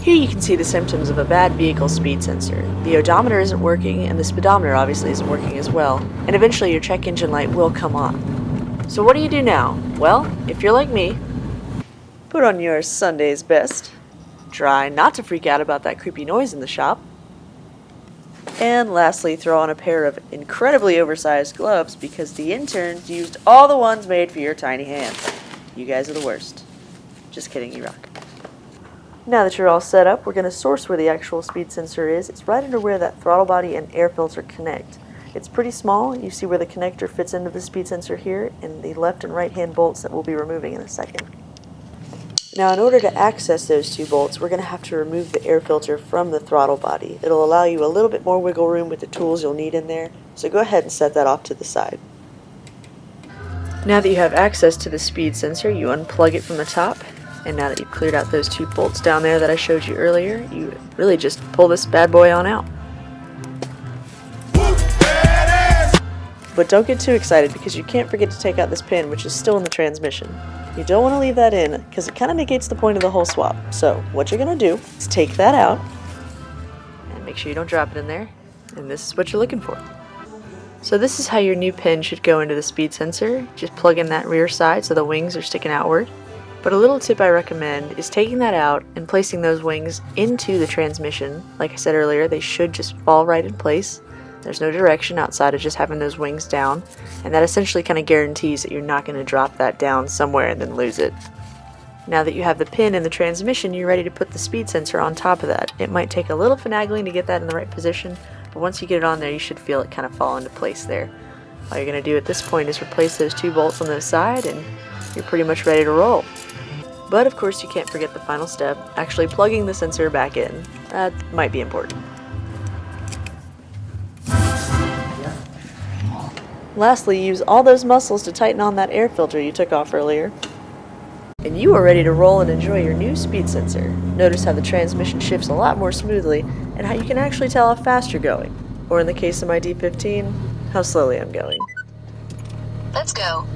Here you can see the symptoms of a bad vehicle speed sensor. The odometer isn't working, and the speedometer obviously isn't working as well, and eventually your check engine light will come on. So what do you do now? Well, if you're like me, put on your Sunday's best, try not to freak out about that creepy noise in the shop, and lastly, throw on a pair of incredibly oversized gloves because the interns used all the ones made for your tiny hands. You guys are the worst. Just kidding, you rock. Now that you're all set up, we're going to source where the actual speed sensor is. It's right under where that throttle body and air filter connect. It's pretty small. You see where the connector fits into the speed sensor here, and the left and right hand bolts that we'll be removing in a second. Now, in order to access those two bolts, we're going to have to remove the air filter from the throttle body. It'll allow you a little bit more wiggle room with the tools you'll need in there, so go ahead and set that off to the side. Now that you have access to the speed sensor, you unplug it from the top, and now that you've cleared out those two bolts down there that I showed you earlier, you really just pull this bad boy on out. But don't get too excited because you can't forget to take out this pin, which is still in the transmission. You don't want to leave that in because it kind of negates the point of the whole swap. So what you're going to do is take that out and make sure you don't drop it in there, and this is what you're looking for. So this is how your new pin should go into the speed sensor. Just plug in that rear side so the wings are sticking outward. But a little tip I recommend is taking that out and placing those wings into the transmission. Like I said earlier, they should just fall right in place. There's no direction outside of just having those wings down, and that essentially kind of guarantees that you're not going to drop that down somewhere and then lose it. Now that you have the pin in the transmission, you're ready to put the speed sensor on top of that. It might take a little finagling to get that in the right position, but once you get it on there, you should feel it kind of fall into place there. All you're going to do at this point is replace those two bolts on the side, and you're pretty much ready to roll. But of course you can't forget the final step, actually plugging the sensor back in. That might be important. Lastly, use all those muscles to tighten on that air filter you took off earlier. And you are ready to roll and enjoy your new speed sensor. Notice how the transmission shifts a lot more smoothly, and how you can actually tell how fast you're going. Or in the case of my D15, how slowly I'm going. Let's go.